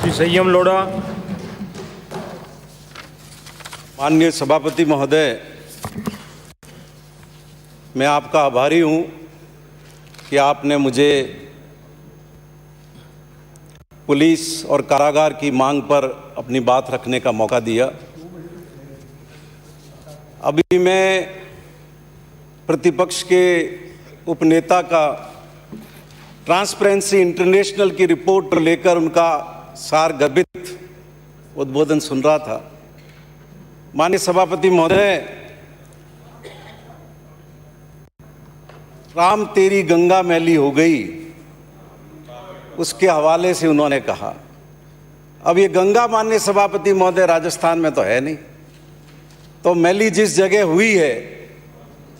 श्री संयम लोढ़ा। माननीय सभापति महोदय, मैं आपका आभारी हूं कि आपने मुझे पुलिस और कारागार की मांग पर अपनी बात रखने का मौका दिया। अभी मैं प्रतिपक्ष के उपनेता का ट्रांसपेरेंसी इंटरनेशनल की रिपोर्ट लेकर उनका सारगर्भित उद्बोधन सुन रहा था। माननीय सभापति महोदय, राम तेरी गंगा मैली हो गई, उसके हवाले से उन्होंने कहा। अब ये गंगा माननीय सभापति महोदय राजस्थान में तो है नहीं, तो मैली जिस जगह हुई है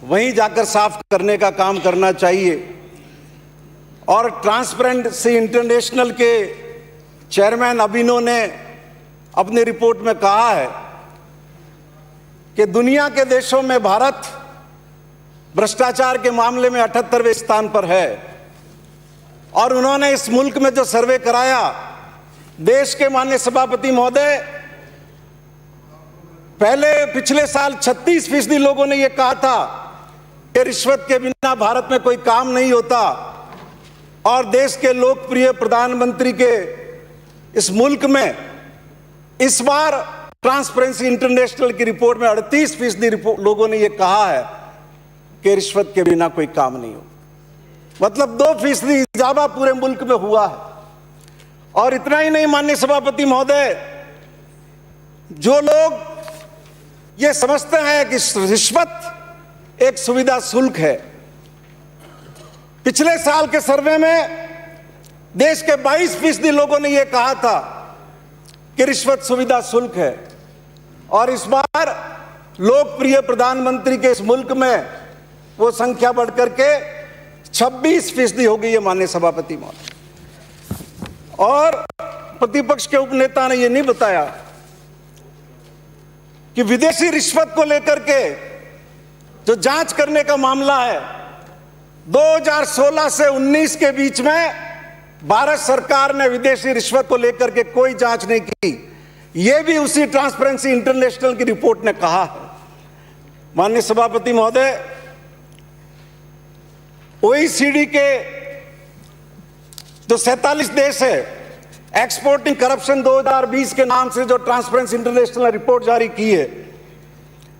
वहीं जाकर साफ करने का काम करना चाहिए। और ट्रांसपेरेंसी इंटरनेशनल के चेयरमैन अभिनव ने अपनी रिपोर्ट में कहा है कि दुनिया के देशों में भारत भ्रष्टाचार के मामले में 78वें स्थान पर है। और उन्होंने इस मुल्क में जो सर्वे कराया, देश के माननीय सभापति महोदय, पिछले साल 36% लोगों ने यह कहा था कि रिश्वत के बिना भारत में कोई काम नहीं होता। और देश के लोकप्रिय प्रधानमंत्री के इस मुल्क में इस बार ट्रांसपेरेंसी इंटरनेशनल की रिपोर्ट में 38% लोगों ने यह कहा है कि रिश्वत के बिना कोई काम नहीं हो। मतलब 2% इजाफा पूरे मुल्क में हुआ है। और इतना ही नहीं माननीय सभापति महोदय, जो लोग ये समझते हैं कि रिश्वत एक सुविधा शुल्क है, पिछले साल के सर्वे में देश के 22% लोगों ने यह कहा था कि रिश्वत सुविधा शुल्क है। और इस बार लोकप्रिय प्रधानमंत्री के इस मुल्क में वो संख्या बढ़कर के 26% हो गई है माननीय सभापति महोदय। और प्रतिपक्ष के उपनेता ने यह नहीं बताया कि विदेशी रिश्वत को लेकर के जो जांच करने का मामला है, 2016 से 19 के बीच में भारत सरकार ने विदेशी रिश्वत को लेकर के कोई जांच नहीं की। यह भी उसी ट्रांसपेरेंसी इंटरनेशनल की रिपोर्ट ने कहा है। माननीय सभापति महोदय, OECD के जो 47 देश है, एक्सपोर्टिंग करप्शन 2020 के नाम से जो ट्रांसपेरेंसी इंटरनेशनल ने रिपोर्ट जारी की है,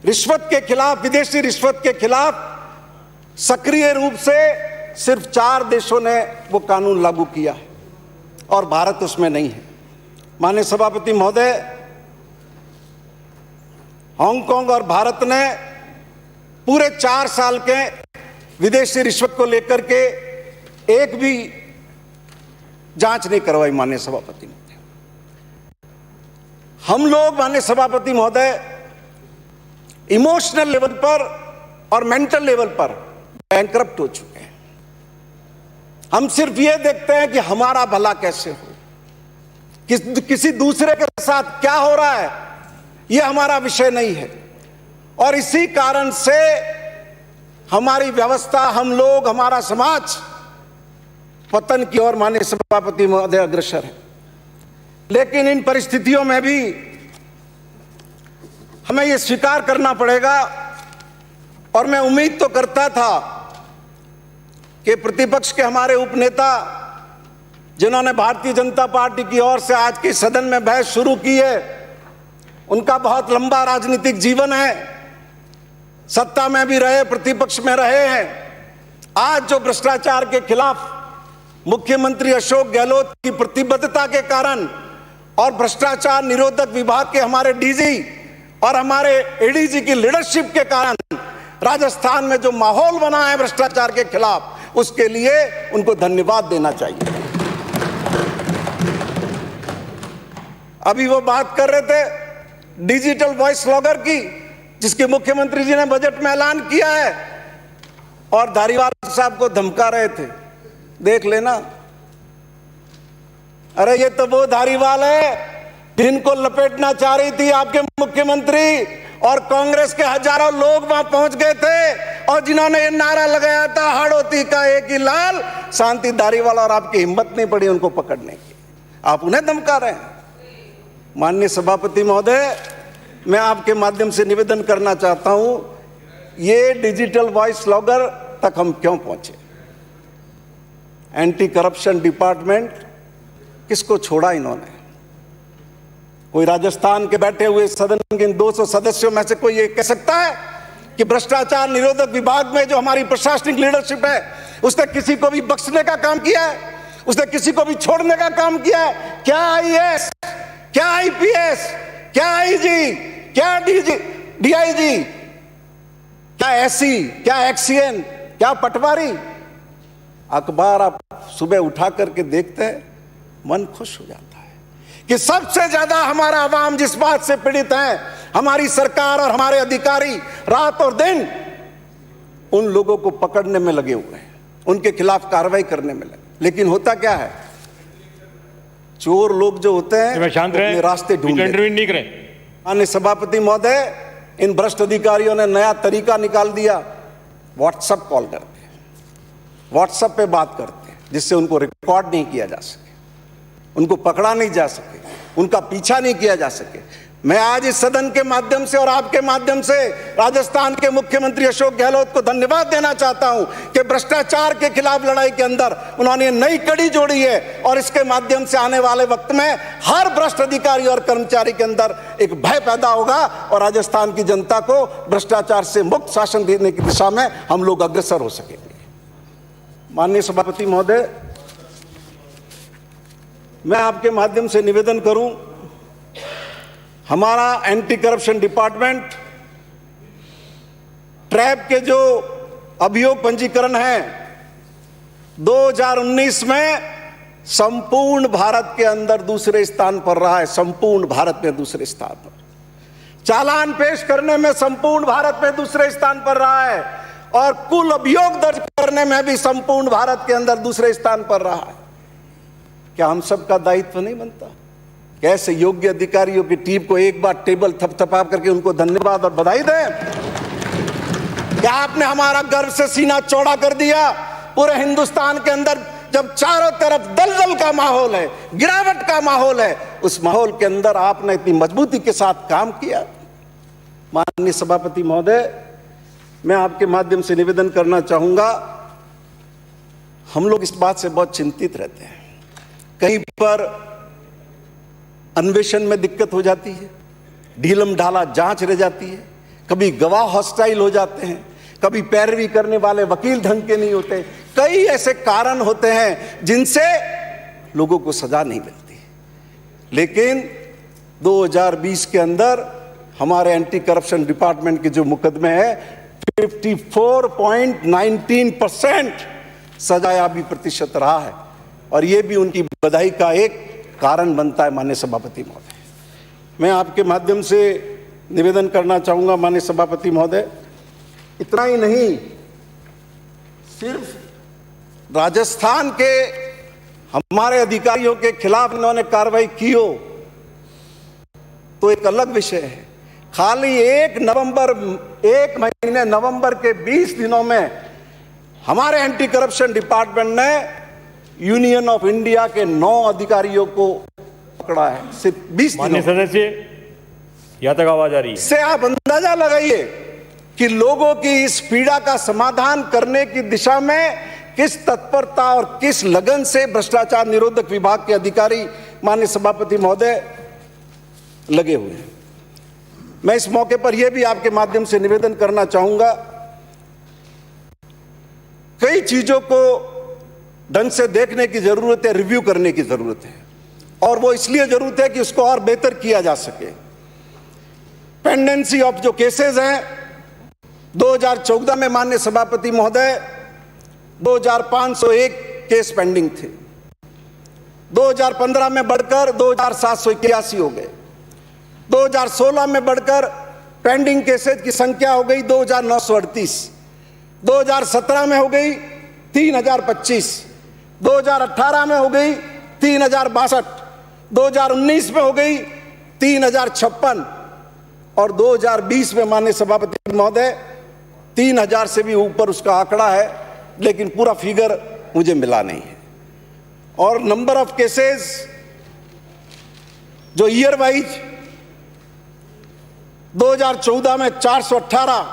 रिश्वत के खिलाफ, विदेशी रिश्वत के खिलाफ सक्रिय रूप से सिर्फ 4 देशों ने वो कानून लागू किया है और भारत उसमें नहीं है। माननीय सभापति महोदय, हांगकांग और भारत ने पूरे 4 साल के विदेशी रिश्वत को लेकर के एक भी जांच नहीं करवाई। माननीय सभापति महोदय, हम लोग माननीय सभापति महोदय इमोशनल लेवल पर और मेंटल लेवल पर बैंकरप्ट हो चुके हैं। हम सिर्फ ये देखते हैं कि हमारा भला कैसे हो, किसी दूसरे के साथ क्या हो रहा है, यह हमारा विषय नहीं है। और इसी कारण से हमारी व्यवस्था, हम लोग, हमारा समाज पतन की ओर माननीय सभापति महोदय अग्रसर है। लेकिन इन परिस्थितियों में भी हमें यह स्वीकार करना पड़ेगा, और मैं उम्मीद तो करता था कि प्रतिपक्ष के हमारे उपनेता, जिन्होंने भारतीय जनता पार्टी की ओर से आज के सदन में बहस शुरू की है, उनका बहुत लंबा राजनीतिक जीवन है, सत्ता में भी रहे, प्रतिपक्ष में रहे हैं। आज जो भ्रष्टाचार के खिलाफ मुख्यमंत्री अशोक गहलोत की प्रतिबद्धता के कारण और भ्रष्टाचार निरोधक विभाग के हमारे डीजी और हमारे एडीजी की लीडरशिप के कारण राजस्थान में जो माहौल बना है भ्रष्टाचार के खिलाफ, उसके लिए उनको धन्यवाद देना चाहिए। अभी वो बात कर रहे थे डिजिटल वॉइस लॉगर की, जिसके मुख्यमंत्री जी ने बजट में ऐलान किया है, और धारीवाल साहब को धमका रहे थे, देख लेना। अरे ये तो वो धारीवाल है जिनको लपेटना चाह रही थी आपके मुख्यमंत्री, और कांग्रेस के हजारों लोग वहां पहुंच गए थे और जिन्होंने ये नारा लगाया था, हाड़ोती का एक ही लाल, शांति धारीवाल, और आपकी हिम्मत नहीं पड़ी उनको पकड़ने की। आप उन्हें धमका रहे हैं। माननीय सभापति महोदय, मैं आपके माध्यम से निवेदन करना चाहता हूं, ये डिजिटल वॉइस लॉगर तक हम क्यों पहुंचे? एंटी करप्शन डिपार्टमेंट किसको छोड़ा इन्होंने? कोई राजस्थान के बैठे हुए सदन के 200 सदस्यों में से कोई ये कह सकता है कि भ्रष्टाचार निरोधक विभाग में जो हमारी प्रशासनिक लीडरशिप है उसने किसी को भी बख्शने का काम किया है? उसने किसी को भी छोड़ने का काम किया है? क्या आईएएस, क्या आईपीएस, क्या आईजी, क्या डीआईजी, क्या एससी, क्या एक्सीएन, क्या पटवारी? अखबार आप सुबह उठा करके देखते हैं, मन खुश हो जाता है कि सबसे ज्यादा हमारा अवाम जिस बात से पीड़ित है, हमारी सरकार और हमारे अधिकारी रात और दिन उन लोगों को पकड़ने में लगे हुए हैं, उनके खिलाफ कार्रवाई करने में लगे। लेकिन होता क्या है, चोर लोग जो होते हैं अपने रास्ते ढूंढ लेते हैं। माननीय सभापति महोदय, इन भ्रष्ट अधिकारियों ने नया तरीका निकाल दिया, व्हाट्सएप कॉल करते हैं, व्हाट्सएप पे बात करते हैं, जिससे उनको रिकॉर्ड नहीं किया जा सके, उनको पकड़ा नहीं जा सके, उनका पीछा नहीं किया जा सके। मैं आज इस सदन के माध्यम से और आपके माध्यम से राजस्थान के मुख्यमंत्री अशोक गहलोत को धन्यवाद देना चाहता हूं कि भ्रष्टाचार के खिलाफ लड़ाई के अंदर उन्होंने नई कड़ी जोड़ी है और इसके माध्यम से आने वाले वक्त में हर भ्रष्ट अधिकारी और कर्मचारी के अंदर एक भय पैदा होगा और राजस्थान की जनता को भ्रष्टाचार से मुक्त शासन देने की दिशा में हम लोग अग्रसर हो सकेंगे। माननीय सभापति महोदय, मैं आपके माध्यम से निवेदन करूं, हमारा एंटी करप्शन डिपार्टमेंट ट्रैप के जो अभियोग पंजीकरण है 2019 में संपूर्ण भारत के अंदर दूसरे स्थान पर रहा है, संपूर्ण भारत में दूसरे स्थान पर। चालान पेश करने में संपूर्ण भारत में दूसरे स्थान पर रहा है और कुल अभियोग दर्ज करने में भी संपूर्ण भारत के अंदर दूसरे स्थान पर रहा है। क्या हम सबका दायित्व नहीं बनता? कैसे योग्य अधिकारियों की टीम को एक बार टेबल थपथपा करके उनको धन्यवाद और बधाई दें? क्या आपने हमारा गर्व से सीना चौड़ा कर दिया? पूरे हिंदुस्तान के अंदर जब चारों तरफ दलदल का माहौल है, गिरावट का माहौल है, उस माहौल के अंदर आपने इतनी मजबूती के साथ काम किया। माननीय सभापति महोदय, मैं आपके माध्यम से निवेदन करना चाहूंगा, हम लोग इस बात से बहुत चिंतित रहते हैं, कहीं पर अन्वेषण में दिक्कत हो जाती है, ढीलम ढाला जांच रह जाती है, कभी गवाह हॉस्टाइल हो जाते हैं, कभी पैरवी करने वाले वकील ढंग के नहीं होते, कई ऐसे कारण होते हैं जिनसे लोगों को सजा नहीं मिलती। लेकिन 2020 के अंदर हमारे एंटी करप्शन डिपार्टमेंट के जो मुकदमे हैं 54.19% सजायाबी प्रतिशत रहा है और यह भी उनकी बधाई का एक कारण बनता है। माननीय सभापति महोदय, मैं आपके माध्यम से निवेदन करना चाहूंगा, माननीय सभापति महोदय, इतना ही नहीं, सिर्फ राजस्थान के हमारे अधिकारियों के खिलाफ इन्होंने कार्रवाई की हो तो एक अलग विषय है। खाली एक महीने नवंबर के 20 दिनों में हमारे एंटी करप्शन डिपार्टमेंट ने यूनियन ऑफ इंडिया के 9 अधिकारियों को पकड़ा है, सिर्फ 20 दिनों। माननीय सदस्य, यहां तक आवाज आ रही है। इससे आप अंदाजा लगाइए कि लोगों की इस पीड़ा का समाधान करने की दिशा में किस तत्परता और किस लगन से भ्रष्टाचार निरोधक विभाग के अधिकारी माननीय सभापति महोदय लगे हुए हैं। मैं इस मौके पर यह भी आपके माध्यम से निवेदन करना चाहूंगा, कई चीजों को ढंग से देखने की जरूरत है, रिव्यू करने की जरूरत है और वो इसलिए जरूरत है कि उसको और बेहतर किया जा सके। पेंडेंसी ऑफ जो केसेस हैं 2014 में माननीय सभापति महोदय 2501 केस पेंडिंग थे, 2015 में बढ़कर 2781 हो गए, 2016 में बढ़कर पेंडिंग केसेस की संख्या हो गई 2938, 2017 में हो गई 3025, 2018 में हो गई 3062, 2019 में हो गई 3056 और 2020 में माननीय सभापति महोदय 3000 से भी ऊपर उसका आंकड़ा है, लेकिन पूरा फिगर मुझे मिला नहीं है। और नंबर ऑफ केसेस जो ईयर वाइज 2014 में 418,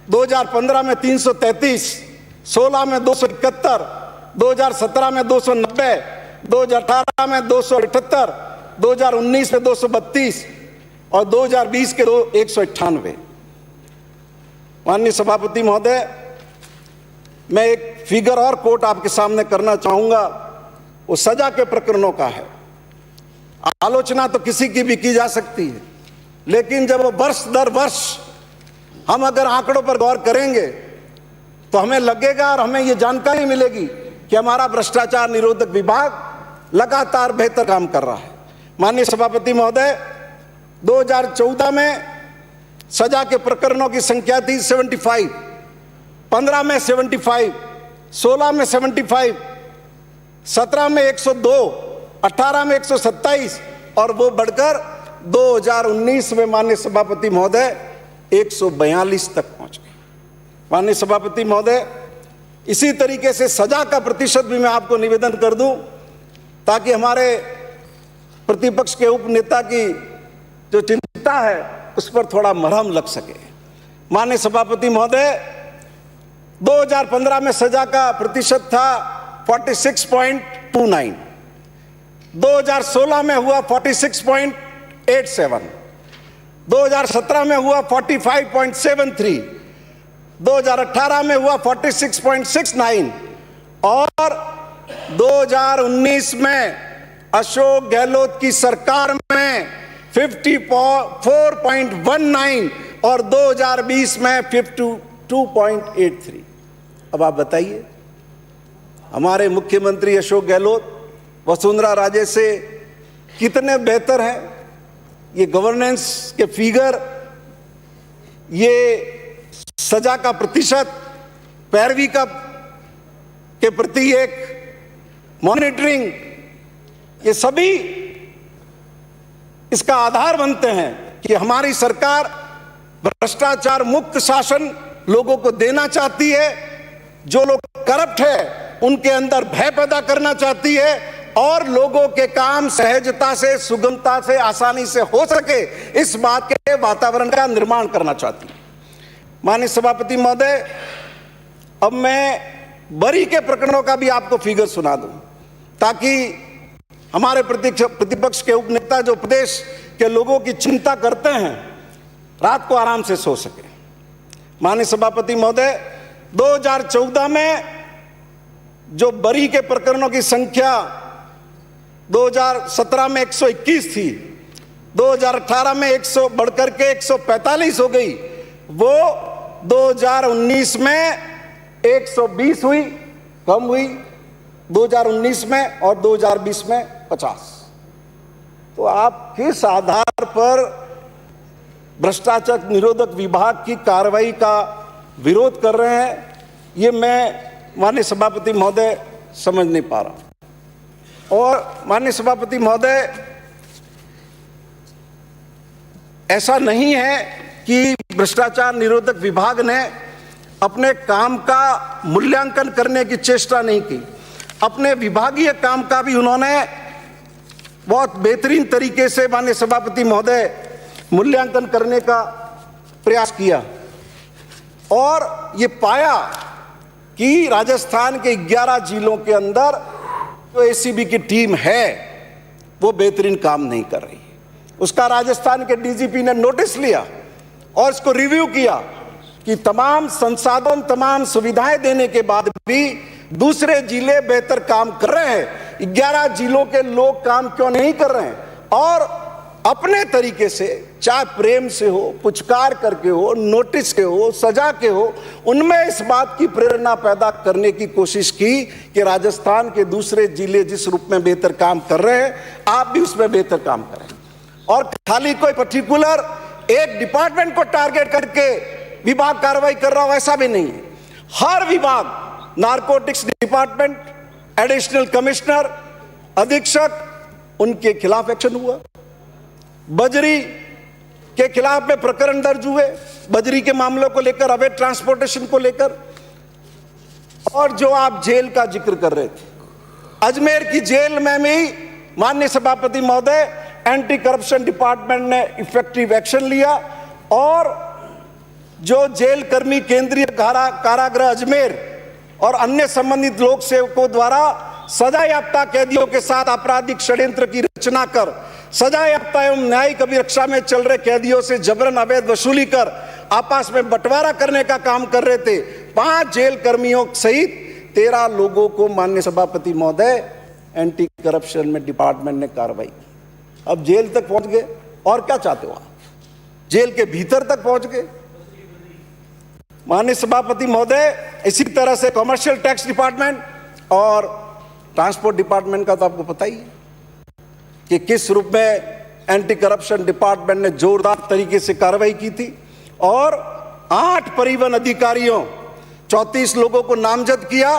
2015 में 333, 16 में 271, 2017 में 290, 2018 में 278, 2019 में 232 और 2020 के 198। माननीय सभापति महोदय, मैं एक फिगर और कोट आपके सामने करना चाहूंगा, वो सजा के प्रकरणों का है। आलोचना तो किसी की भी की जा सकती है, लेकिन जब वर्ष दर वर्ष हम अगर आंकड़ों पर गौर करेंगे तो हमें लगेगा और हमें ये जानकारी मिलेगी कि हमारा भ्रष्टाचार निरोधक विभाग लगातार बेहतर काम कर रहा है। माननीय सभापति महोदय, 2014 में सजा के प्रकरणों की संख्या थी 75, 15 में 75, 16 में 75, 17 में 102, 18 में 127 और वो बढ़कर 2019 में माननीय सभापति महोदय 142 तक पहुंच गए। माननीय सभापति महोदय, इसी तरीके से सजा का प्रतिशत भी मैं आपको निवेदन कर दूं ताकि हमारे प्रतिपक्ष के उपनेता की जो चिंता है उस पर थोड़ा मरहम लग सके। माननीय सभापति महोदय, 2015 में सजा का प्रतिशत था 46.29, 2016 में हुआ 46.87, 2017 में हुआ 45.73, 2018 में हुआ 46.69 और 2019 में अशोक गहलोत की सरकार में 54.19 और 2020 में 52.83। अब आप बताइए, हमारे मुख्यमंत्री अशोक गहलोत वसुंधरा राजे से कितने बेहतर हैं? ये गवर्नेंस के फिगर, ये सजा का प्रतिशत, पैरवी का के प्रति एक मॉनिटरिंग, ये सभी इसका आधार बनते हैं कि हमारी सरकार भ्रष्टाचार मुक्त शासन लोगों को देना चाहती है। जो लोग करप्ट है उनके अंदर भय पैदा करना चाहती है और लोगों के काम सहजता से, सुगमता से, आसानी से हो सके, इस बात के वातावरण का निर्माण करना चाहती है। माननीय सभापति महोदय, अब मैं बरी के प्रकरणों का भी आपको फिगर सुना दूं ताकि हमारे प्रतिपक्ष के उपनेता जो प्रदेश के लोगों की चिंता करते हैं रात को आराम से सो सके। माननीय सभापति महोदय, 2014 में जो बरी के प्रकरणों की संख्या 2017 में 121 थी, 2018 में 100 बढ़कर के 145 हो गई, वो 2019 में 120 हुई, कम हुई 2019 में और 2020 में 50। तो आप किस आधार पर भ्रष्टाचार निरोधक विभाग की कार्रवाई का विरोध कर रहे हैं, ये मैं माननीय सभापति महोदय समझ नहीं पा रहा। और माननीय सभापति महोदय, ऐसा नहीं है कि भ्रष्टाचार निरोधक विभाग ने अपने काम का मूल्यांकन करने की चेष्टा नहीं की। अपने विभागीय काम का भी उन्होंने बहुत बेहतरीन तरीके से माननीय सभापति महोदय मूल्यांकन करने का प्रयास किया और ये पाया कि राजस्थान के 11 जिलों के अंदर जो एसीबी की टीम है वो बेहतरीन काम नहीं कर रही। उसका राजस्थान के डीजीपी ने नोटिस लिया और इसको रिव्यू किया कि तमाम संसाधन, तमाम सुविधाएं देने के बाद भी दूसरे जिले बेहतर काम कर रहे हैं, 11 जिलों के लोग काम क्यों नहीं कर रहे हैं। और अपने तरीके से, चाहे प्रेम से हो, पुचकार करके हो, नोटिस के हो, सजा के हो, उनमें इस बात की प्रेरणा पैदा करने की कोशिश की कि राजस्थान के दूसरे जिले जिस रूप में बेहतर काम कर रहे हैं, आप भी उसमें बेहतर काम करें। और खाली कोई पर्टिकुलर एक डिपार्टमेंट को टारगेट करके विभाग कार्रवाई कर रहा हो, ऐसा भी नहीं है। हर विभाग, नारकोटिक्स डिपार्टमेंट, एडिशनल कमिश्नर, अधीक्षक, उनके खिलाफ एक्शन हुआ। बजरी के खिलाफ में प्रकरण दर्ज हुए, बजरी के मामलों को लेकर, अवैध ट्रांसपोर्टेशन को लेकर। और जो आप जेल का जिक्र कर रहे थे, अजमेर की जेल में भी माननीय सभापति महोदय एंटी करप्शन डिपार्टमेंट ने इफेक्टिव एक्शन लिया और जो जेल कर्मी केंद्रीय कारागृह अजमेर और अन्य संबंधित लोक सेवकों द्वारा सजायाफ्ता कैदियों के साथ आपराधिक षड्यंत्र की रचना कर सजायाफ्ता एवं न्यायिक अभिरक्षा में चल रहे कैदियों से जबरन अवैध वसूली कर आपस में बंटवारा करने का काम कर रहे थे। 5 जेल कर्मियों सहित 13 लोगों को माननीय सभापति महोदय एंटी करप्शन में डिपार्टमेंट ने कार्रवाई की। अब जेल तक पहुंच गए, और क्या चाहते हो आप? जेल के भीतर तक पहुंच गए। माननीय सभापति महोदय, इसी तरह से कमर्शियल टैक्स डिपार्टमेंट और ट्रांसपोर्ट डिपार्टमेंट का तो आपको पता ही है कि किस रूप में एंटी करप्शन डिपार्टमेंट ने जोरदार तरीके से कार्रवाई की थी और 8 परिवहन अधिकारियों 34 लोगों को नामजद किया,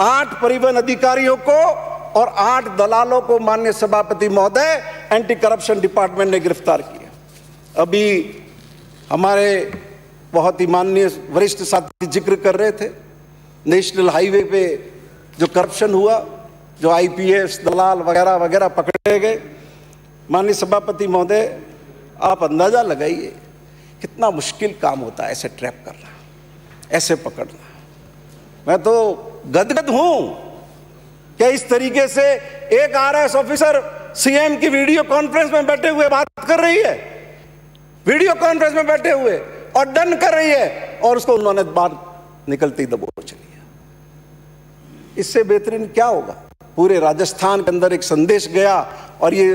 8 परिवहन अधिकारियों को और 8 दलालों को माननीय सभापति महोदय एंटी करप्शन डिपार्टमेंट ने गिरफ्तार किया। अभी हमारे बहुत ही माननीय वरिष्ठ साथी जिक्र कर रहे थे, नेशनल हाईवे पे जो करप्शन हुआ, जो आईपीएस दलाल वगैरह वगैरह पकड़े गए। माननीय सभापति महोदय, आप अंदाजा लगाइए कितना मुश्किल काम होता है ऐसे ट्रैप करना, ऐसे पकड़ना। मैं तो गदगद हूं कि इस तरीके से एक आरएस ऑफिसर सीएम की वीडियो कॉन्फ्रेंस में बैठे हुए बात कर रही है, वीडियो कॉन्फ्रेंस में बैठे हुए और डन कर रही है, और उसको उन्होंने बाहर निकलते ही दबोच लिया। इससे बेहतरीन क्या होगा? पूरे राजस्थान के अंदर एक संदेश गया और ये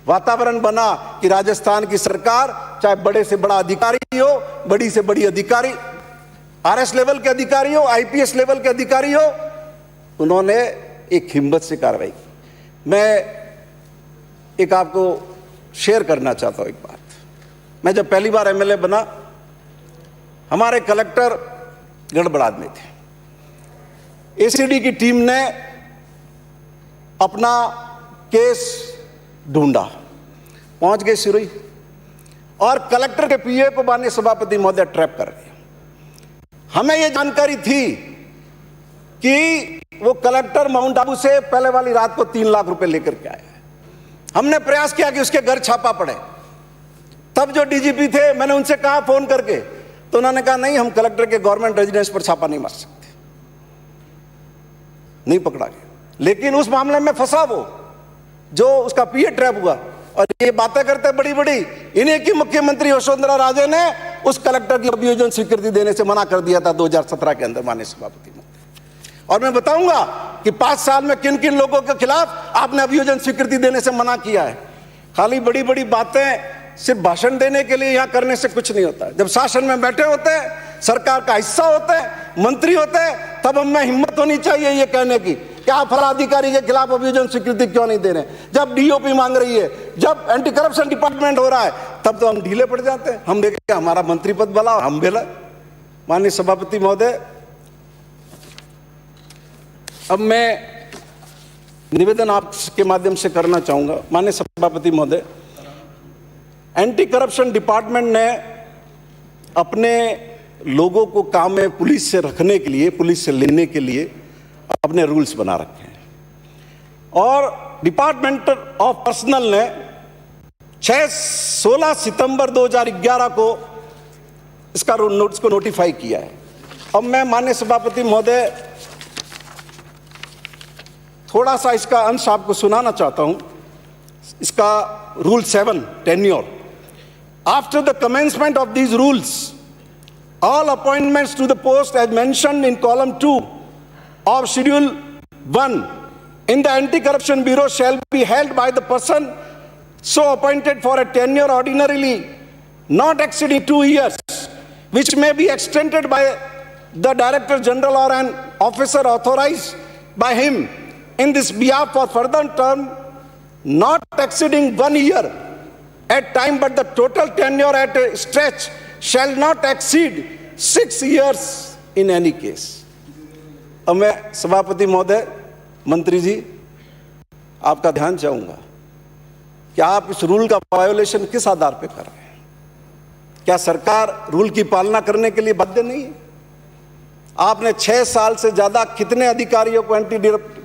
वातावरण बना कि राजस्थान की सरकार, चाहे बड़े से बड़ा अधिकारी हो, बड़ी से बड़ी अधिकारी, आरएस लेवल के अधिकारी हो, आईपीएस लेवल के अधिकारी हो, उन्होंने एक हिम्मत से कार्रवाई की। मैं एक आपको शेयर करना चाहता हूं एक बात। मैं जब पहली बार एमएलए बना, हमारे कलेक्टर गड़बड़ाद में थे। एसीडी की टीम ने अपना केस ढूंढा, पहुंच गए सिरोही, और कलेक्टर के पीए को माननीय सभापति महोदय ट्रैप कर रहे। हमें यह जानकारी थी कि वो कलेक्टर माउंट आबू से पहले वाली रात को 3 लाख रुपए लेकर के आए। हमने प्रयास किया कि उसके घर छापा पड़े। तब जो डीजीपी थे, मैंने उनसे कहा फोन करके, तो उन्होंने कहा नहीं, हम कलेक्टर के गवर्नमेंट रेजिडेंस पर छापा नहीं मार सकते, नहीं पकड़ा गया। लेकिन उस मामले में फंसा वो जो उसका पीए ट्रैप हुआ, और ये बातें करते बड़ी बड़ी, इन्हीं की मुख्यमंत्री वसुंधरा राजे ने उस कलेक्टर की अभियोजन स्वीकृति देने से मना कर दिया था 2017 के अंदर माननीय सभापति में। और मैं बताऊंगा कि 5 साल में किन किन लोगों के खिलाफ आपने अभियोजन स्वीकृति देने से मना किया है। खाली बड़ी बड़ी बातें सिर्फ भाषण देने के लिए यहां करने से कुछ नहीं होता। जब शासन में बैठे होते हैं, सरकार का हिस्सा होते हैं, मंत्री होते हैं, तब हमें हिम्मत होनी चाहिए ये कहने की कि आप फला अधिकारी के खिलाफ अभियोजन स्वीकृति क्यों नहीं दे रहे। जब डीओपी मांग रही है, जब एंटी करप्शन डिपार्टमेंट हो रहा है, तब तो हम ढीले पड़ जाते हैं। हम देखें हमारा मंत्री पद बला, हम बेला। माननीय सभापति महोदय, अब मैं निवेदन आपके माध्यम से करना चाहूंगा। माननीय सभापति महोदय, एंटी करप्शन डिपार्टमेंट ने अपने लोगों को काम में पुलिस से रखने के लिए, पुलिस से लेने के लिए अपने रूल्स बना रखे हैं, और डिपार्टमेंट ऑफ पर्सनल ने 16 सितंबर 2011 को इसका नोटिस को नोटिफाई किया है। अब मैं माननीय सभापति महोदय थोड़ा सा इसका अंश आपको सुनाना चाहता हूं। इसका rule 7 tenure. After the commencement of these rules, all appointments to the post as mentioned in column 2 of Schedule 1 in the Anti-Corruption Bureau shall be held by the person so appointed for a tenure ordinarily not exceeding 2 years, which may be extended by the Director General or an officer authorized by him in this behalf for further term not exceeding 1 year at time, but the total tenure at a stretch shall not exceed 6 years in any case. अब मैं सभापति महोदय, मंत्री जी, आपका ध्यान चाहूंगा कि आप इस रूल का वायोलेशन किस आधार पे कर रहे हैं। क्या सरकार रूल की पालना करने के लिए बाध्य नहीं है? आपने 6 साल से ज्यादा कितने अधिकारियों को एंटी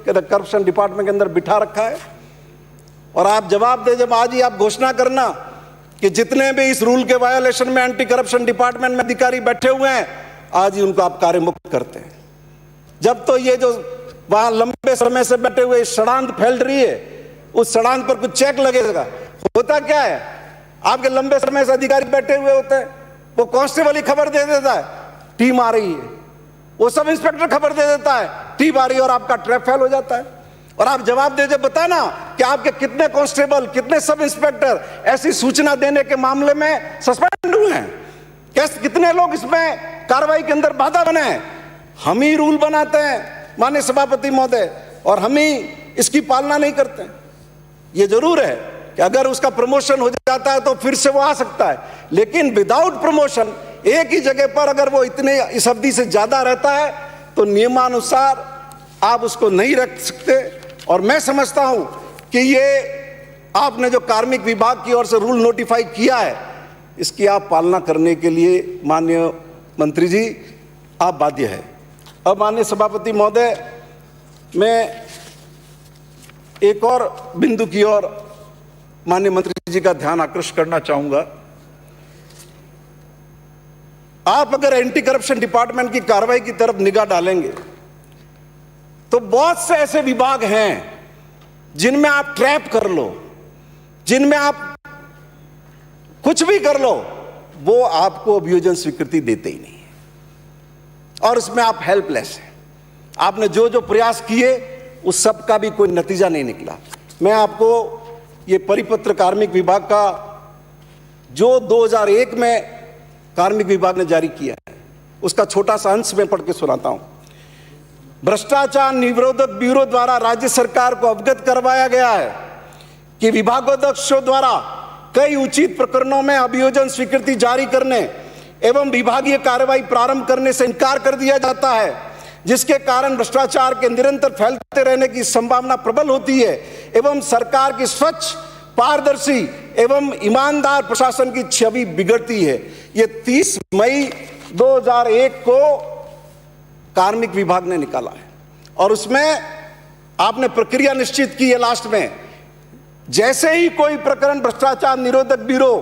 करप्शन डिपार्टमेंट के अंदर बिठा रखा है? और आप जवाब दे, जब आज ही आप घोषणा करना कि जितने भी इस रूल के वायोलेशन में एंटी करप्शन डिपार्टमेंट में अधिकारी बैठे हुए हैं, आज ही उनको आप कार्य मुक्त करते हैं। जब तो ये जो वहां लंबे समय से बैठे हुए षड्यंत्र फैल रही है, उस षड्यंत्र पर कुछ चेक लगेगा। होता क्या है, आपके लंबे समय से अधिकारी बैठे हुए होते हैं, वो कांस्टेबल ही खबर दे देता है टीम आ रही है, वो सब इंस्पेक्टर खबर दे देता है टीम आ रही है, और आपका ट्रैप फेल हो जाता है। और आप जवाब दे बताना कि आपके कितने कांस्टेबल, कितने सब इंस्पेक्टर ऐसी सूचना देने के मामले में सस्पेंड हुए हैं, कैसे कितने लोग इसमें कार्रवाई के अंदर बाधा बने हैं। हम ही रूल बनाते हैं माननीय सभापति महोदय, और हम ही इसकी पालना नहीं करते। ये जरूर है कि अगर उसका प्रमोशन हो जाता है तो फिर से वो आ सकता है, लेकिन विदाउट प्रमोशन एक ही जगह पर अगर वो इतने इस अवधि से ज्यादा रहता है तो नियमानुसार आप उसको नहीं रख सकते। और मैं समझता हूं कि ये आपने जो कार्मिक विभाग की ओर से रूल नोटिफाई किया है, इसकी आप पालना करने के लिए माननीय मंत्री जी आप बाध्य है। अब माननीय सभापति महोदय, मैं एक और बिंदु की ओर माननीय मंत्री जी का ध्यान आकृष्ट करना चाहूंगा। आप अगर एंटी करप्शन डिपार्टमेंट की कार्रवाई की तरफ निगाह डालेंगे तो बहुत से ऐसे विभाग हैं जिनमें आप ट्रैप कर लो, जिनमें आप कुछ भी कर लो, वो आपको अभियोजन स्वीकृति देते ही नहीं है, और उसमें आप हेल्पलेस हैं। आपने जो जो प्रयास किए उस सब का भी कोई नतीजा नहीं निकला। मैं आपको ये परिपत्र कार्मिक विभाग का जो 2001 में कार्मिक विभाग ने जारी किया है, उसका छोटा सा अंश में पढ़ के सुनाता हूं। भ्रष्टाचार निरोधक ब्यूरो द्वारा राज्य सरकार को अवगत करवाया गया है कि विभागाध्यक्षों द्वारा कई उचित प्रकरणों में अभियोजन स्वीकृति जारी करने एवं विभागीय कार्रवाई प्रारंभ करने से इनकार कर दिया जाता है, जिसके कारण भ्रष्टाचार के निरंतर फैलते रहने की संभावना प्रबल होती है एवं सरकार की स्वच्छ, पारदर्शी एवं ईमानदार प्रशासन की छवि बिगड़ती है। ये 30 मई 2001 को कार्मिक विभाग ने निकाला है, और उसमें आपने प्रक्रिया निश्चित की है लास्ट में। जैसे ही कोई प्रकरण भ्रष्टाचार निरोधक ब्यूरो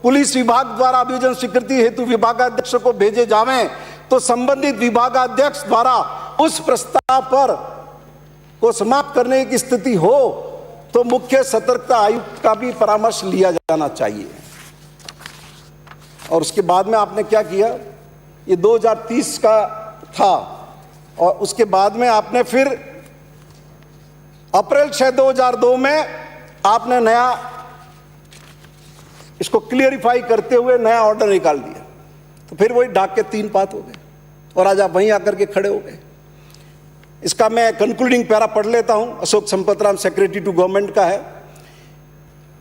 पुलिस विभाग द्वारा अभियोजन स्वीकृति हेतु विभागाध्यक्ष को भेजे जावें तो संबंधित विभागाध्यक्ष द्वारा उस प्रस्ताव पर को समाप्त करने की स्थिति हो तो मुख्य सतर्कता आयुक्त का भी परामर्श लिया जाना चाहिए। और उसके बाद में आपने क्या किया, ये 2030 का था, और उसके बाद में आपने फिर अप्रैल 6 2002 में आपने नया इसको क्लियरिफाई करते हुए नया ऑर्डर निकाल दिया। तो फिर वही डाक के 3 पात हो गए, और आज आप वहीं आकर के खड़े हो गए। इसका मैं कंक्लूडिंग पैरा पढ़ लेता हूं, Ashok Sampatram secretary to government का है।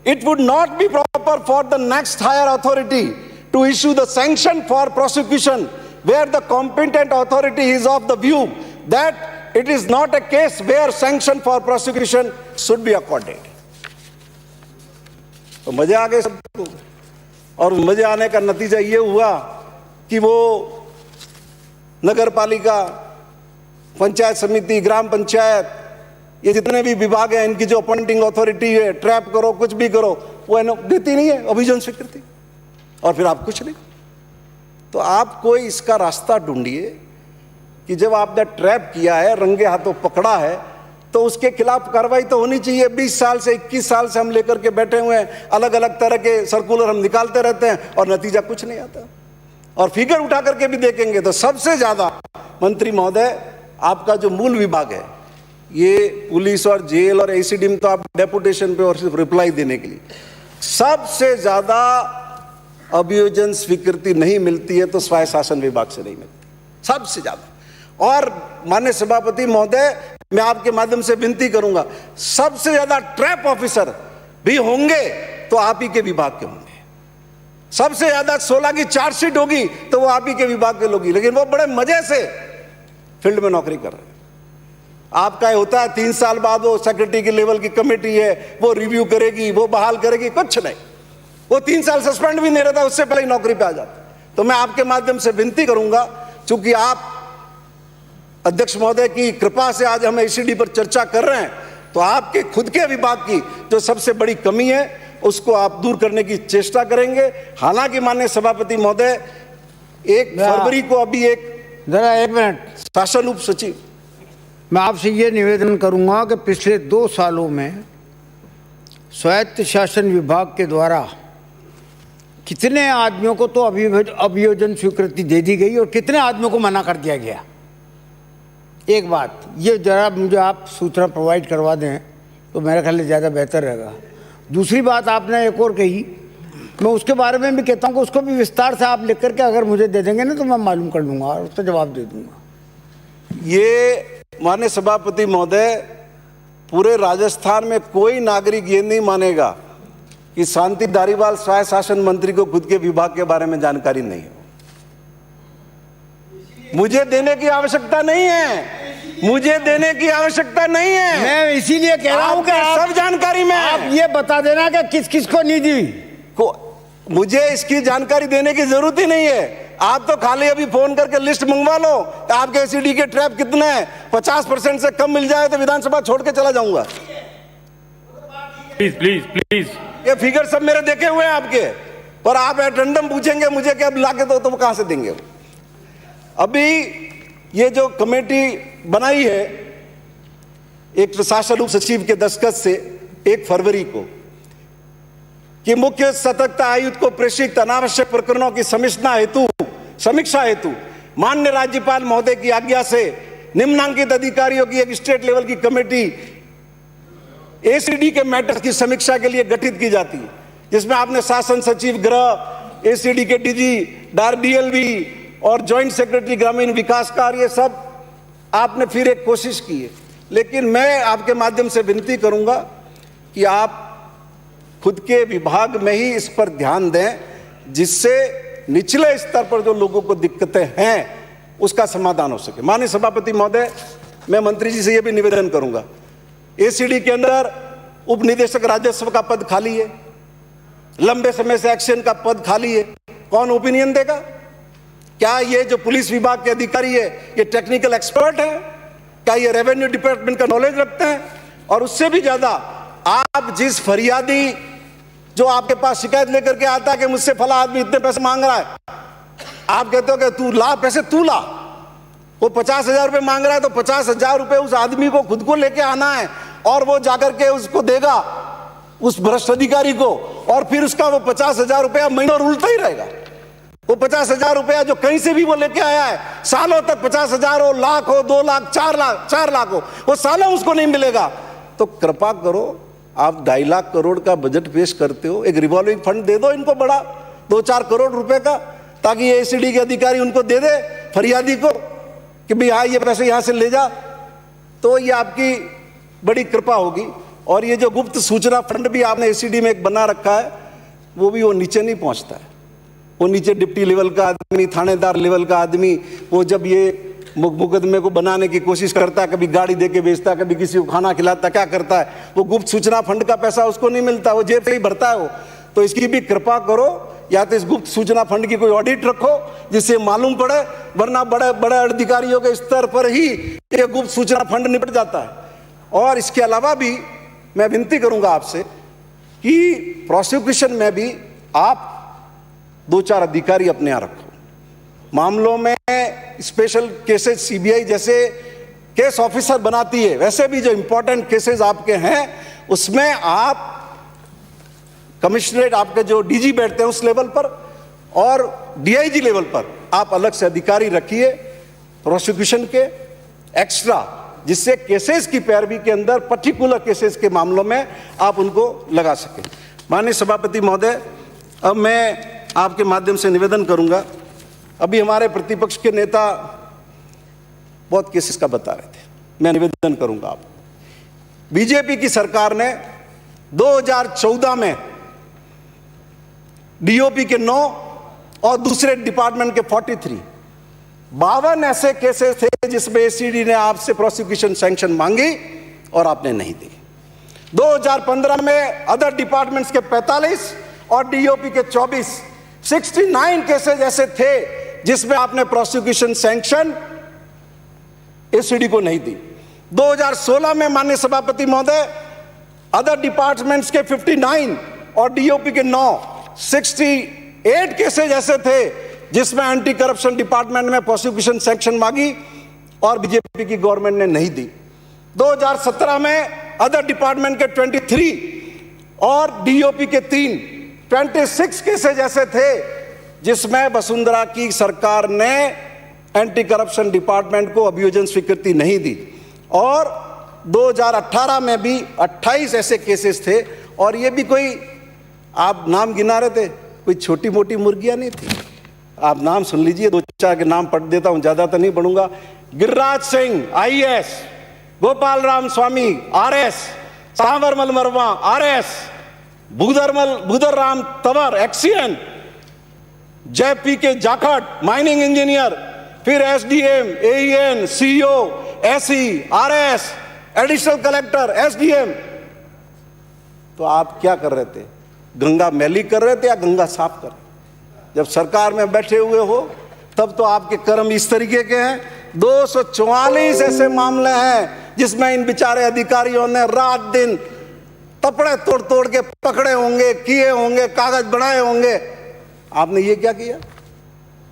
It would not be proper for the next higher authority to issue the sanction for prosecution where the competent authority is of the view that it is not a case where sanction for prosecution should be accorded। तो मजे आ गए सबको, और मजे आने का नतीजा ये हुआ कि वो नगर पालिका, पंचायत समिति, ग्राम पंचायत, ये जितने भी विभाग हैं, इनकी जो अपॉइंटिंग अथॉरिटी है, ट्रैप करो कुछ भी करो, वो देती नहीं है अभियोजन स्वीकृति, और फिर आप कुछ नहीं। तो आप कोई इसका रास्ता ढूंढिए कि जब आपने ट्रैप किया है, रंगे हाथों पकड़ा है, तो उसके खिलाफ कार्रवाई तो होनी चाहिए। 20 साल से 21 साल से हम लेकर के बैठे हुए हैं, अलग अलग तरह के सर्कुलर हम निकालते रहते हैं और नतीजा कुछ नहीं आता। और फिगर उठा करके भी देखेंगे तो सबसे ज्यादा मंत्री महोदय आपका जो मूल विभाग है, ये पुलिस और जेल और एसीडी में तो आप डेपुटेशन पे और सिर्फ रिप्लाई देने के लिए, सबसे ज्यादा अभियोजन स्वीकृति नहीं मिलती है तो स्वायत्त शासन विभाग से नहीं मिलती, सबसे ज्यादा। और माननीय सभापति महोदय, मैं आपके माध्यम से विनती करूंगा, सबसे ज्यादा ट्रैप ऑफिसर भी होंगे तो आप ही के विभाग के होंगे। सबसे ज्यादा 16 की चार्जशीट होगी तो वो आप ही के विभाग के लोग ही, लेकिन वो बड़े मजे से फील्ड में नौकरी कर रहे हैं। आपका होता है 3 साल बाद वो सेक्रेटरी की लेवल की कमेटी है, वो रिव्यू करेगी, वो बहाल करेगी, कुछ नहीं। वो 3 साल सस्पेंड भी नहीं रहता, उससे पहले ही नौकरी पे आ जाता। तो मैं आपके माध्यम से विनती करूंगा, चूंकि आप अध्यक्ष महोदय की कृपा से आज हम एसीडी पर चर्चा कर रहे हैं, तो आपके खुद के विभाग की जो सबसे बड़ी कमी है उसको आप दूर करने की चेष्टा करेंगे। हालांकि माननीय सभापति महोदय 1 फरवरी को अभी जरा 1 मिनट, शासन उप सचिव, मैं आपसे ये निवेदन करूंगा कि पिछले 2 सालों में स्वायत्त शासन विभाग के द्वारा कितने आदमियों को तो अभियोजन स्वीकृति दे दी गई और कितने आदमियों को मना कर दिया गया। एक बात ये जरा मुझे आप सूचना प्रोवाइड करवा दें तो मेरे ख्याल से ज़्यादा बेहतर रहेगा। दूसरी बात आपने एक और कही, मैं उसके बारे में भी कहता हूँ कि उसको भी विस्तार से आप लिख करके अगर मुझे दे देंगे ना तो मैं मालूम कर लूँगा और उसका जवाब दे दूँगा। ये माननीय सभापति महोदय, पूरे राजस्थान में कोई नागरिक ये नहीं मानेगा कि शांति धारीवाल स्वायत्त शासन मंत्री को खुद के विभाग के बारे में जानकारी नहीं है। मुझे देने की आवश्यकता नहीं है, मुझे देने की आवश्यकता नहीं है। मैं इसीलिए कह रहा हूँ कि सब जानकारी में आप ये बता देना कि किस किस को नहीं दी को, मुझे इसकी जानकारी देने की जरूरत ही नहीं है। आप तो खाली अभी फोन करके लिस्ट मंगवा लो, आपके एसईडी के ट्रैप कितने हैं, 50% से कम मिल जाए तो विधानसभा छोड़ के चला जाऊंगा। प्लीज प्लीज प्लीज, ये फिगर सब मेरे देखे हुए हैं आपके, पर आप एटेंडम पूछेंगे मुझे कि अब लाके दो तो वो कहां से देंगे। अभी ये जो कमेटी बनाई है एक प्रशासन उप सचिव के दस्तखत से 1 फरवरी को, कि मुख्य सतर्कता आयुक्त को प्रेषित अनावश्यक प्रकरणों की समीक्षा हेतु माननीय राज्यपाल महोदय की आज्ञा से निम्नांकित अधिकारियों की एक स्टेट लेवल की कमेटी एसीडी के मैटर्स की समीक्षा के लिए गठित की जाती है, जिसमें आपने शासन सचिव गृह, एसीडी के डीजी, डीएलवी और ज्वाइंट सेक्रेटरी ग्रामीण विकास कार्य, ये सब आपने फिर एक कोशिश की है। लेकिन मैं आपके माध्यम से विनती करूंगा कि आप खुद के विभाग में ही इस पर ध्यान दें, जिससे निचले स्तर पर जो लोगों को दिक्कतें हैं उसका समाधान हो सके। माननीय सभापति महोदय, मैं मंत्री जी से यह भी निवेदन करूंगा, एसीडी के अंदर उप निदेशक राजस्व का पद खाली है, लंबे समय से एक्शन का पद खाली है, कौन ओपिनियन देगा? क्या ये जो पुलिस विभाग के अधिकारी है ये टेक्निकल एक्सपर्ट है? क्या ये रेवेन्यू डिपार्टमेंट का नॉलेज रखते हैं? और उससे भी ज्यादा आप जिस फरियादी जो आपके पास शिकायत लेकर के आता है कि मुझसे फला आदमी इतने पैसे मांग रहा है, आप कहते हो कि तू ला पैसे, तू ला। वो 50,000 रुपये मांग रहा है तो 50,000 रुपये उस आदमी को खुद को लेके आना है और वो जाकर के उसको देगा उस भ्रष्ट अधिकारी को, और फिर उसका वो 50,000 रुपया महीनों उल्टा ही रहेगा। वो 50,000 रुपया जो कहीं से भी वो लेके आया है, सालों तक 50,000 हो, लाख हो, 2 लाख, 4 लाख हो, वो सालों उसको नहीं मिलेगा। तो कृपा करो, आप 2.5 लाख करोड़ का बजट पेश करते हो, एक रिवॉल्विंग फंड दे दो इनको बड़ा 2-4 करोड़ रुपए का, ताकि ये एसीडी के अधिकारी उनको दे दे फरियादी को कि भाई हाँ ये पैसे यहां से ले जा, तो ये आपकी बड़ी कृपा होगी। और ये जो गुप्त सूचना फंड भी आपने एसीडी में एक बना रखा है, वो भी वो नीचे नहीं पहुंचता है। वो नीचे डिप्टी लेवल का आदमी, थानेदार लेवल का आदमी, वो जब ये मुकदमे को बनाने की कोशिश करता है, कभी गाड़ी देके बेचता है, कभी किसी को खाना खिलाता, क्या करता है, वो गुप्त सूचना फंड का पैसा उसको नहीं मिलता, वो जेब से ही भरता है वो। तो इसकी भी कृपा करो, या तो इस गुप्त सूचना फंड की कोई ऑडिट रखो जिससे मालूम पड़े, वरना बड़े बड़े अधिकारियों के स्तर पर ही ये गुप्त सूचना फंड निपट जाता है। और इसके अलावा भी मैं विनती करूंगा आपसे कि प्रोसिक्यूशन में भी आप 2-4 अधिकारी अपने यहां रखो। मामलों में स्पेशल केसेस सीबीआई जैसे केस ऑफिसर बनाती है, वैसे भी जो इंपॉर्टेंट केसेस आपके हैं उसमें आप कमिश्नरेट, आपके जो डीजी बैठते हैं उस लेवल पर और डीआईजी लेवल पर आप अलग से अधिकारी रखिए प्रोसिक्यूशन के एक्स्ट्रा, जिससे केसेस की पैरवी के अंदर पर्टिकुलर केसेस के मामलों में आप उनको लगा सकें। माननीय सभापति महोदय, अब मैं आपके माध्यम से निवेदन करूंगा, अभी हमारे प्रतिपक्ष के नेता बहुत केसेस का बता रहे थे, मैं निवेदन करूंगा आप, बीजेपी की सरकार ने 2014 में डीओपी के 9 और दूसरे डिपार्टमेंट के 52 ऐसे केसेस थे जिसमें एसीडी ने आपसे प्रोसिक्यूशन सैंक्शन मांगी और आपने नहीं दी। 2015 में अदर डिपार्टमेंट्स के 45 और डीओपी के 69 केसेस ऐसे थे जिसमें आपने प्रोसिक्यूशन सैंक्शन एसीडी को नहीं दी। 2016 में माननीय सभापति महोदय अदर डिपार्टमेंट्स के 59 और डीओपी के 68 केसेज ऐसे थे जिसमें एंटी करप्शन डिपार्टमेंट में प्रोसिक्यूशन सैंक्शन मांगी और बीजेपी की गवर्नमेंट ने नहीं दी। 2017 में अदर डिपार्टमेंट के 23 और डीओपी के 26 केसेज ऐसे थे जिसमें वसुंधरा की सरकार ने एंटी करप्शन डिपार्टमेंट को अभियोजन स्वीकृति नहीं दी। और 2018 में भी 28 ऐसे केसेस थे और ये भी कोई, आप नाम गिना रहे थे, कोई छोटी मोटी मुर्गियां नहीं थी। आप नाम सुन लीजिए, 2-4 के नाम पढ़ देता हूं, ज्यादा तो नहीं पढ़ूंगा। Giriraj Singh IAS, Gopal Ram Swami RS, Sanwarmal Verma RS, Bhudar Ram Tanwar XEN, Jai P K Jakhar mining engineer, फिर SDM, AEN, CEO, SE, RS, additional collector, SDM. तो आप क्या कर रहे थे? गंगा मैली कर रहे थे या गंगा साफ कर रहे? जब सरकार में बैठे हुए हो तब तो आपके कर्म इस तरीके के हैं। 244 ऐसे मामले हैं जिसमें इन बेचारे अधिकारियों ने रात दिन तपड़े तोड़ तोड़ के पकड़े होंगे, किए होंगे, कागज बनाए होंगे। आपने ये क्या किया?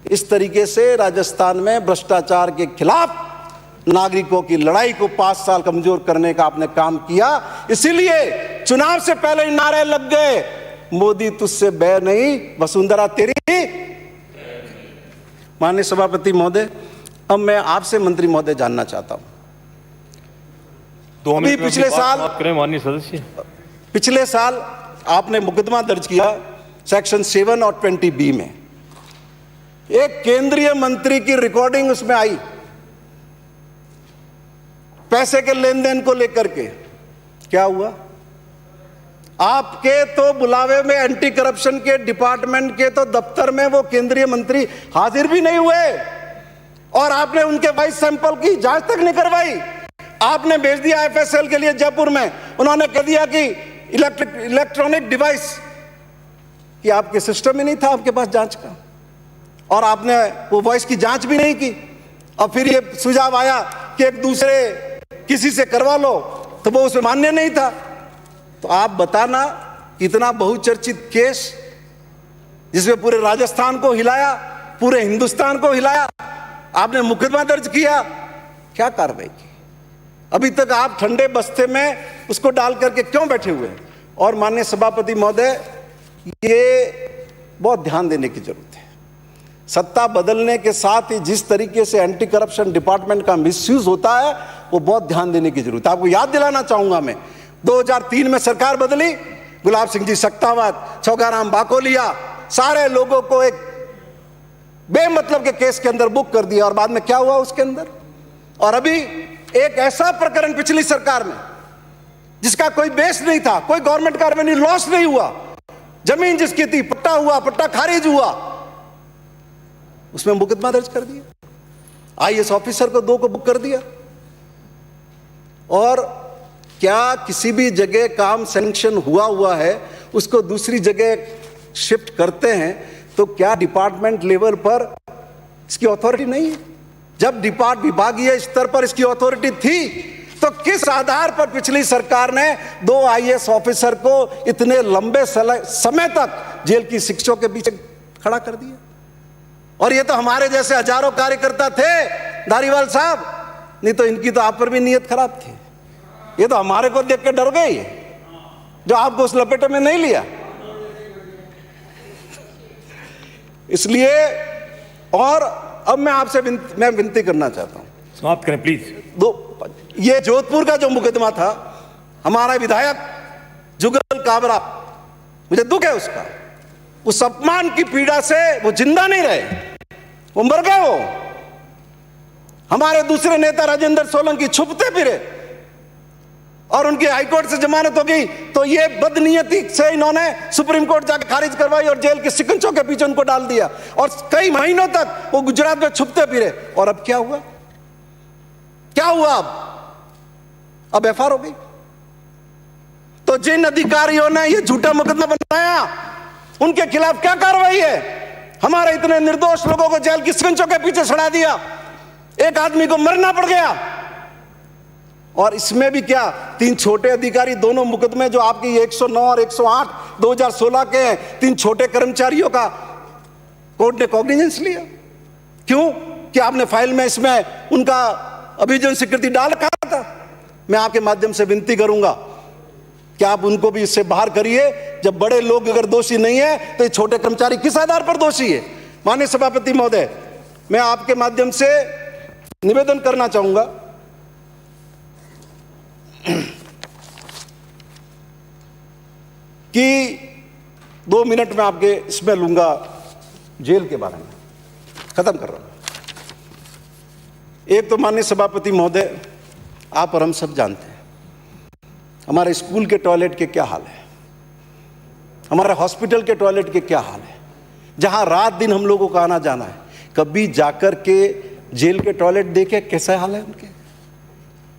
इस तरीके से राजस्थान में भ्रष्टाचार के खिलाफ नागरिकों की लड़ाई को 5 साल कमजोर करने का आपने काम किया। इसीलिए चुनाव से पहले नारे लग गए, मोदी तुझसे बैर नहीं, वसुंधरा तेरी। माननीय सभापति महोदय, अब मैं आपसे मंत्री महोदय जानना चाहता हूं, 2 मिनट में पिछले साल माननीय सदस्य, पिछले साल आपने मुकदमा दर्ज किया सेक्शन 7 और 20B में। एक केंद्रीय मंत्री की रिकॉर्डिंग उसमें आई पैसे के लेन देन को लेकर के। क्या हुआ? आपके तो बुलावे में एंटी करप्शन के डिपार्टमेंट के तो दफ्तर में वो केंद्रीय मंत्री हाजिर भी नहीं हुए और आपने उनके वॉइस सैंपल की जांच तक नहीं करवाई। आपने भेज दिया एफएसएल के लिए जयपुर में, उन्होंने कह दिया कि इलेक्ट्रॉनिक डिवाइस कि आपके सिस्टम में नहीं था आपके पास जांच का, और आपने वो वॉइस की जांच भी नहीं की। और फिर ये सुझाव आया कि एक दूसरे किसी से करवा लो, तो वो उसमें मान्य नहीं था। तो आप बताना, इतना बहुचर्चित केस जिसमें पूरे राजस्थान को हिलाया, पूरे हिंदुस्तान को हिलाया, आपने मुकदमा दर्ज किया, क्या कार्रवाई की? अभी तक आप ठंडे बस्ते में उसको डाल करके क्यों बैठे हुए हैं? और माननीय सभापति महोदय, ये बहुत ध्यान देने की जरूरत है। सत्ता बदलने के साथ ही जिस तरीके से एंटी करप्शन डिपार्टमेंट का मिसयूज होता है, वो बहुत ध्यान देने की जरूरत है। आपको याद दिलाना चाहूंगा मैं, 2003 में सरकार बदली, गुलाब सिंह जी सक्तावत, छौगाराम बाकोलिया, सारे लोगों को एक बेमतलब के केस के अंदर बुक कर दिया। और बाद में क्या हुआ उसके अंदर? और अभी एक ऐसा प्रकरण पिछली सरकार में जिसका कोई बेस नहीं था, कोई गवर्नमेंट का रेवेन्यू लॉस नहीं हुआ, जमीन जिसकी थी पट्टा हुआ, पट्टा खारिज हुआ, उसमें मुकदमा दर्ज कर दिया। आईएएस ऑफिसर को 2 को बुक कर दिया। और क्या किसी भी जगह काम सैंक्शन हुआ है उसको दूसरी जगह शिफ्ट करते हैं तो क्या डिपार्टमेंट लेवल पर इसकी अथॉरिटी नहीं है? जब विभागीय स्तर पर इसकी अथॉरिटी थी तो किस आधार पर पिछली सरकार ने 2 आईएएस ऑफिसर को इतने लंबे समय तक जेल की शिक्षों के पीछे खड़ा कर दिया? और ये तो हमारे जैसे हजारों कार्यकर्ता थे धारीवाल साहब, नहीं तो इनकी तो आप पर भी नीयत खराब थी। ये तो हमारे को देख के डर गए जो आपको उस लपेटे में नहीं लिया। इसलिए, और अब मैं आपसे विनती करना चाहता हूं, समाप्त करें प्लीज। ये जोधपुर का जो मुकदमा था, हमारा विधायक जुगल काबरा, मुझे दुख है उसका, उस अपमान की पीड़ा से वो जिंदा नहीं रहे, वो मर गए। वो हमारे दूसरे नेता राजेंद्र सोलंकी छुपते फिरे और उनकी हाईकोर्ट से जमानत हो गई, तो ये बदनीयती से इन्होंने सुप्रीम कोर्ट जाकर खारिज करवाई और जेल के शिकंजों के पीछे उनको डाल दिया और कई महीनों तक वो गुजरात में छुपते फिरे। और अब क्या हुआ? क्या हुआ? अब एफआईआर हो गई। तो जिन अधिकारियों ने ये झूठा मुकदमा बनाया उनके खिलाफ क्या कार्रवाई है? हमारे इतने निर्दोष लोगों को जेल की शिकंजों के पीछे सड़ा दिया, एक आदमी को मरना पड़ गया। और इसमें भी क्या 3 छोटे अधिकारी, दोनों मुकदमे जो आपके 109 और 108 2016 के हैं, 3 छोटे कर्मचारियों का कोर्ट ने कॉग्निजेंस लिया। क्यों? कि आपने फाइल में इसमें उनका अभियोजन स्वीकृति डाल रखा था। मैं आपके माध्यम से विनती करूंगा कि आप उनको भी इससे बाहर करिए। जब बड़े लोग अगर दोषी नहीं है तो ये छोटे कर्मचारी किस आधार पर दोषी है? माननीय सभापति महोदय, मैं आपके माध्यम से निवेदन करना चाहूंगा कि 2 मिनट में आपके इसमें लूंगा जेल के बारे में, खत्म कर रहा हूं। एक तो माननीय सभापति महोदय, आप और हम सब जानते हैं हमारे स्कूल के टॉयलेट के क्या हाल है, हमारे हॉस्पिटल के टॉयलेट के क्या हाल है, जहां रात दिन हम लोगों का आना जाना है। कभी जाकर के जेल के टॉयलेट देखे कैसा हाल है उनके,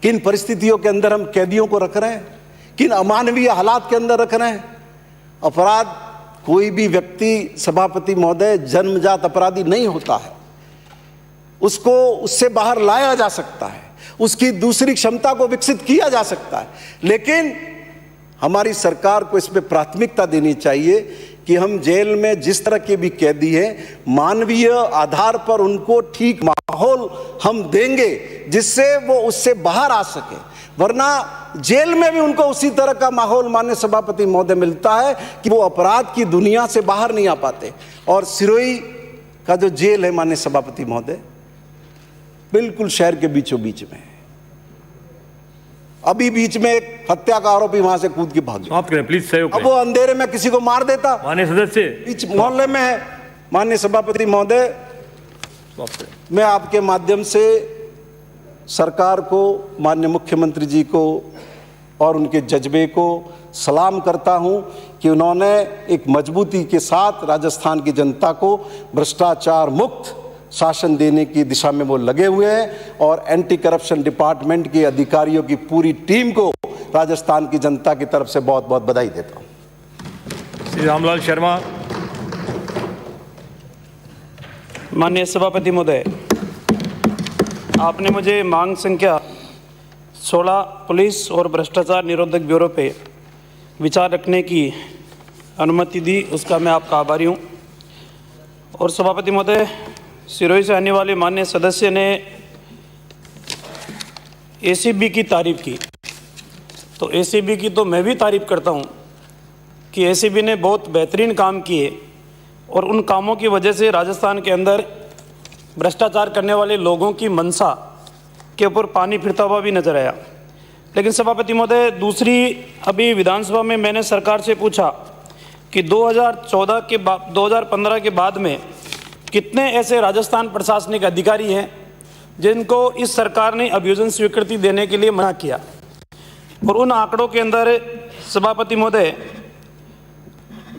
किन परिस्थितियों के अंदर हम कैदियों को रख रहे हैं, किन अमानवीय हालात के अंदर रख रहे हैं। अपराध, कोई भी व्यक्ति सभापति महोदय जन्मजात अपराधी नहीं होता है, उसको उससे बाहर लाया जा सकता है, उसकी दूसरी क्षमता को विकसित किया जा सकता है। लेकिन हमारी सरकार को इसमें प्राथमिकता देनी चाहिए कि हम जेल में जिस तरह के भी कैदी हैं, मानवीय आधार पर उनको ठीक माहौल हम देंगे जिससे वो उससे बाहर आ सके। वरना जेल में भी उनको उसी तरह का माहौल माननीय सभापति महोदय मिलता है कि वो अपराध की दुनिया से बाहर नहीं आ पाते। और सिरोही का जो जेल है माननीय सभापति महोदय, बिल्कुल शहर के बीचों बीच में। अभी बीच में एक हत्या का आरोपी वहां से कूद के भाग गया। आप करें प्लीज, सहयोग अब वो अंधेरे में किसी को मार देता, माननीय सदस्य बीच मोहल्ले में है। माननीय सभापति महोदय, मैं आपके माध्यम से सरकार को, माननीय मुख्यमंत्री जी को और उनके जज्बे को सलाम करता हूं कि उन्होंने एक मजबूती के साथ राजस्थान की जनता को भ्रष्टाचार मुक्त शासन देने की दिशा में वो लगे हुए हैं। और एंटी करप्शन डिपार्टमेंट के अधिकारियों की पूरी टीम को राजस्थान की जनता की तरफ से बहुत बहुत बधाई देता हूं। श्री रामलाल शर्मा। माननीय सभापति महोदय, आपने मुझे मांग संख्या 16 पुलिस और भ्रष्टाचार निरोधक ब्यूरो पे विचार रखने की अनुमति दी, उसका मैं आपका आभारी हूँ। और सभापति महोदय, सिरोही से आने वाले माननीय सदस्य ने एसीबी की तारीफ की, तो एसीबी की तो मैं भी तारीफ करता हूँ कि एसीबी ने बहुत बेहतरीन काम किए और उन कामों की वजह से राजस्थान के अंदर भ्रष्टाचार करने वाले लोगों की मंशा के ऊपर पानी फिरता हुआ भी नजर आया। लेकिन सभापति महोदय, दूसरी, अभी विधानसभा में मैंने सरकार से पूछा कि 2015 के बाद में कितने ऐसे राजस्थान प्रशासनिक अधिकारी हैं जिनको इस सरकार ने अभियोजन स्वीकृति देने के लिए मना किया। और उन आंकड़ों के अंदर सभापति महोदय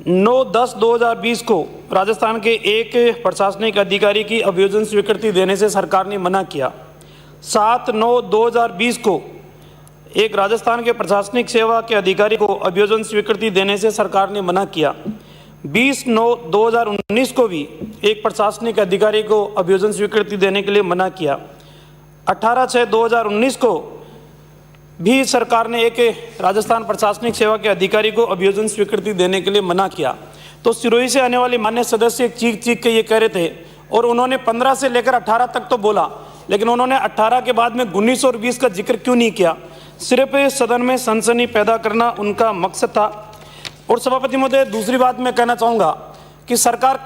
9/10/2020 को राजस्थान के एक प्रशासनिक अधिकारी की अभियोजन स्वीकृति देने से सरकार ने मना किया। 7/9/2020 को एक राजस्थान के प्रशासनिक सेवा के अधिकारी को अभियोजन स्वीकृति देने से सरकार ने मना किया। 20/9/2019 को भी एक प्रशासनिक अधिकारी को अभियोजन स्वीकृति देने के लिए मना किया। 18/6/2019 को भी सरकार ने एक राजस्थान प्रशासनिक सेवा के अधिकारी को अभियोजन स्वीकृति देने के लिए मना किया। तो सिरोही से आने वाले मान्य सदस्य चीख चीख के ये कह रहे थे, और उन्होंने 15 से लेकर 18 तक तो बोला, लेकिन उन्होंने 18 के बाद में 19 और 20 का जिक्र क्यों नहीं किया? सिर्फ सदन में सनसनी पैदा करना उनका मकसद था। और सभापति महोदय, दूसरी बात मैं कहना चाहूँगा कि सरकार